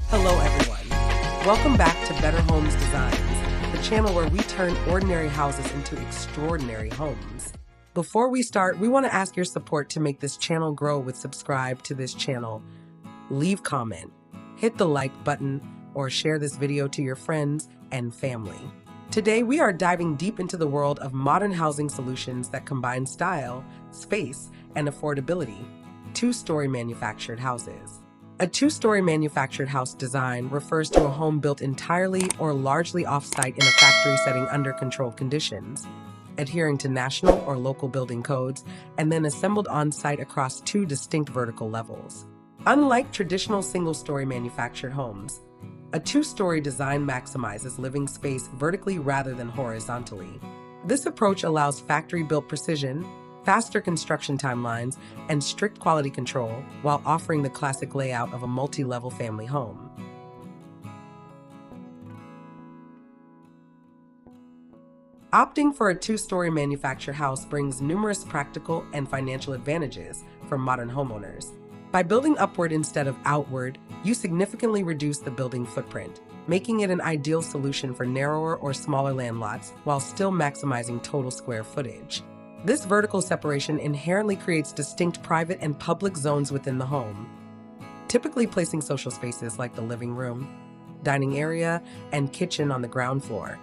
Hello everyone. Welcome back to Better Homes Designs, the channel where we turn ordinary houses into extraordinary homes. Before we start, we want to ask your support to make this channel grow with subscribe to this channel. Leave comment, hit the like button, or share this video to your friends and family. Today we are diving deep into the world of modern housing solutions that combine style, space, and affordability. Two-story manufactured houses. A two-story manufactured house design refers to a home built entirely or largely off-site in a factory setting under controlled conditions, adhering to national or local building codes, and then assembled on-site across two distinct vertical levels. Unlike traditional single-story manufactured homes, a two-story design maximizes living space vertically rather than horizontally. This approach allows factory-built precision, faster construction timelines, and strict quality control while offering the classic layout of a multi-level family home. Opting for a two-story manufactured house brings numerous practical and financial advantages for modern homeowners. By building upward instead of outward, you significantly reduce the building footprint, making it an ideal solution for narrower or smaller land lots while still maximizing total square footage. This vertical separation inherently creates distinct private and public zones within the home, typically placing social spaces like the living room, dining area, and kitchen on the ground floor,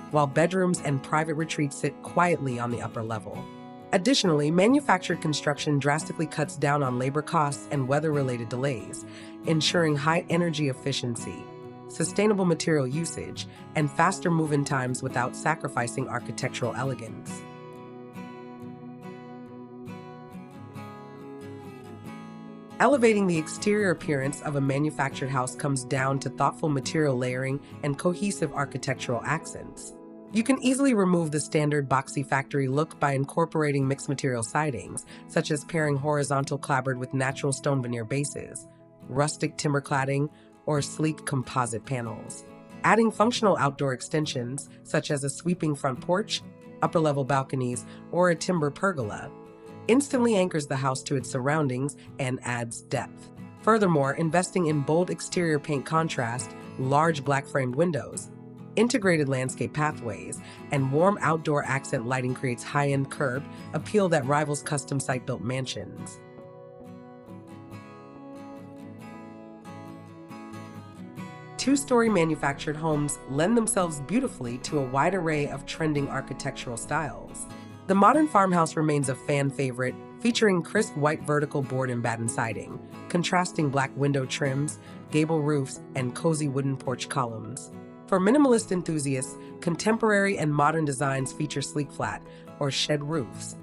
while bedrooms and private retreats sit quietly on the upper level. Additionally, manufactured construction drastically cuts down on labor costs and weather-related delays, ensuring high energy efficiency, sustainable material usage, and faster move-in times without sacrificing architectural elegance. Elevating the exterior appearance of a manufactured house comes down to thoughtful material layering and cohesive architectural accents. You can easily remove the standard boxy factory look by incorporating mixed material sidings, such as pairing horizontal clapboard with natural stone veneer bases, rustic timber cladding, or sleek composite panels. Adding functional outdoor extensions, such as a sweeping front porch, upper-level balconies, or a timber pergola, instantly anchors the house to its surroundings and adds depth. Furthermore, investing in bold exterior paint contrast, large black-framed windows, integrated landscape pathways, and warm outdoor accent lighting creates high-end curb appeal that rivals custom site-built mansions. Two-story manufactured homes lend themselves beautifully to a wide array of trending architectural styles. The modern farmhouse remains a fan favorite, featuring crisp white vertical board and batten siding, contrasting black window trims, gable roofs, and cozy wooden porch columns. For minimalist enthusiasts, contemporary and modern designs feature sleek flat or shed roofs,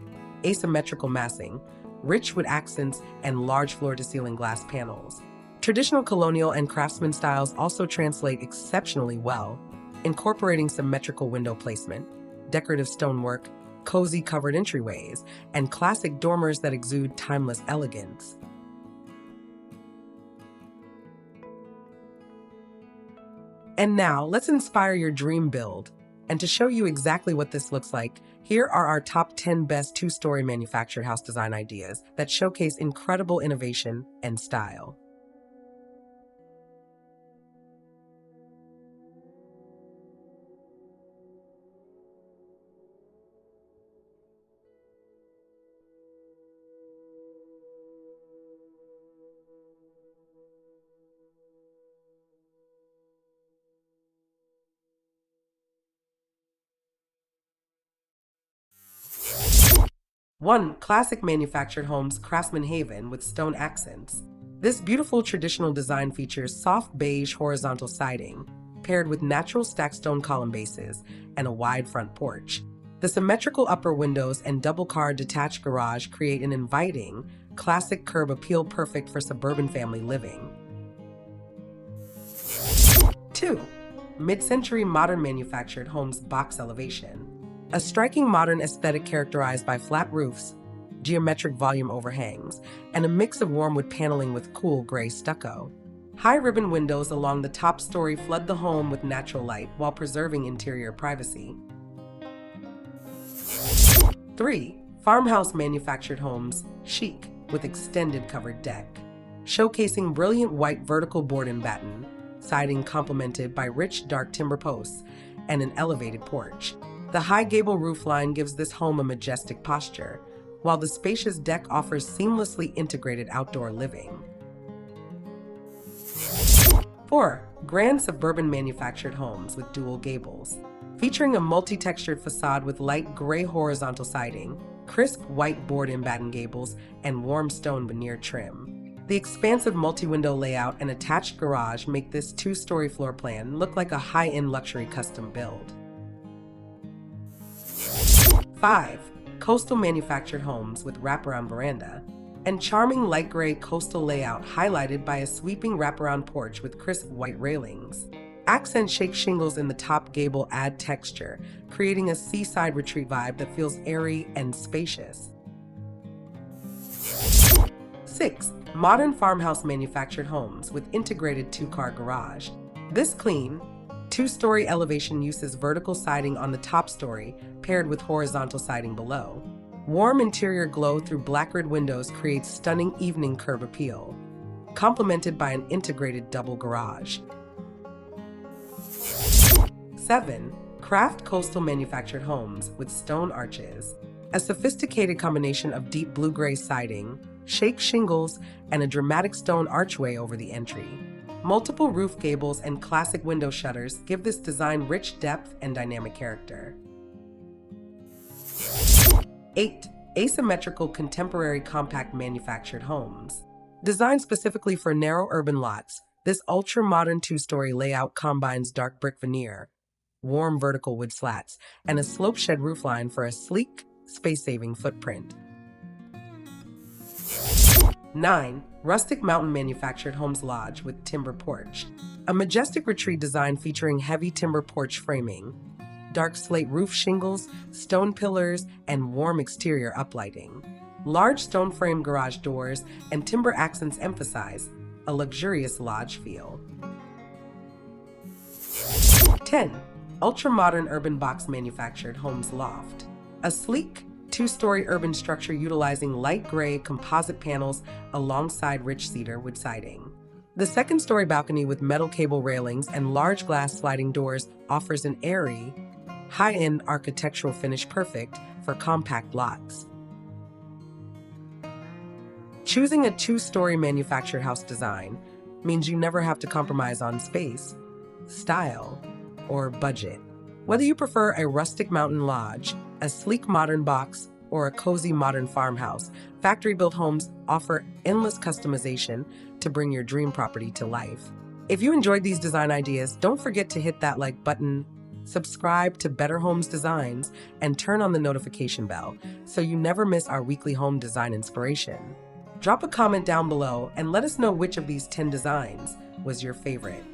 asymmetrical massing, rich wood accents, and large floor-to-ceiling glass panels. Traditional colonial and craftsman styles also translate exceptionally well, incorporating symmetrical window placement, decorative stonework, cozy covered entryways, and classic dormers that exude timeless elegance. And now, let's inspire your dream build. And to show you exactly what this looks like, here are our top 10 best two-story manufactured house design ideas that showcase incredible innovation and style. One, classic manufactured homes Craftsman Haven with stone accents. This beautiful traditional design features soft beige horizontal siding, paired with natural stacked stone column bases and a wide front porch. The symmetrical upper windows and double-car detached garage create an inviting, classic curb appeal perfect for suburban family living. 2. Mid-century modern manufactured homes box elevation. A striking modern aesthetic characterized by flat roofs, geometric volume overhangs, and a mix of warm wood paneling with cool gray stucco. High ribbon windows along the top story flood the home with natural light while preserving interior privacy. 3. Farmhouse manufactured homes, chic, with extended covered deck. Showcasing brilliant white vertical board and batten, siding complemented by rich dark timber posts and an elevated porch. The high gable roofline gives this home a majestic posture, while the spacious deck offers seamlessly integrated outdoor living. 4. Grand suburban manufactured homes with dual gables. Featuring a multi-textured facade with light gray horizontal siding, crisp white board and batten gables, and warm stone veneer trim. The expansive multi-window layout and attached garage make this two-story floor plan look like a high-end luxury custom build. 5. Coastal manufactured homes with wraparound veranda and charming light gray coastal layout highlighted by a sweeping wraparound porch with crisp white railings. Accent shake shingles in the top gable add texture, creating a seaside retreat vibe that feels airy and spacious. 6. Modern farmhouse manufactured homes with integrated two-car garage. This clean, two-story elevation uses vertical siding on the top story paired with horizontal siding below. Warm interior glow through blackered windows creates stunning evening curb appeal, complemented by an integrated double garage. 7. Craft coastal manufactured homes with stone arches. A sophisticated combination of deep blue-gray siding, shake shingles, and a dramatic stone archway over the entry. Multiple roof gables and classic window shutters give this design rich depth and dynamic character. 8. Asymmetrical contemporary compact manufactured homes. Designed specifically for narrow urban lots, this ultra-modern two-story layout combines dark brick veneer, warm vertical wood slats, and a slope shed roofline for a sleek, space-saving footprint. 9. Rustic mountain manufactured homes lodge with timber porch. A majestic retreat design featuring heavy timber porch framing, dark slate roof shingles, stone pillars, and warm exterior uplighting. Large stone frame garage doors and timber accents emphasize a luxurious lodge feel. 10. Ultra-modern urban box manufactured homes loft. A sleek, two-story urban structure utilizing light gray composite panels alongside rich cedar wood siding. The second-story balcony with metal cable railings and large glass sliding doors offers an airy, high-end architectural finish perfect for compact lots. Choosing a two-story manufactured house design means you never have to compromise on space, style, or budget. Whether you prefer a rustic mountain lodge, a sleek modern box, or a cozy modern farmhouse, factory-built homes offer endless customization to bring your dream property to life. If you enjoyed these design ideas, don't forget to hit that like button, subscribe to Better Homes Designs, and turn on the notification bell so you never miss our weekly home design inspiration. Drop a comment down below and let us know which of these 10 designs was your favorite.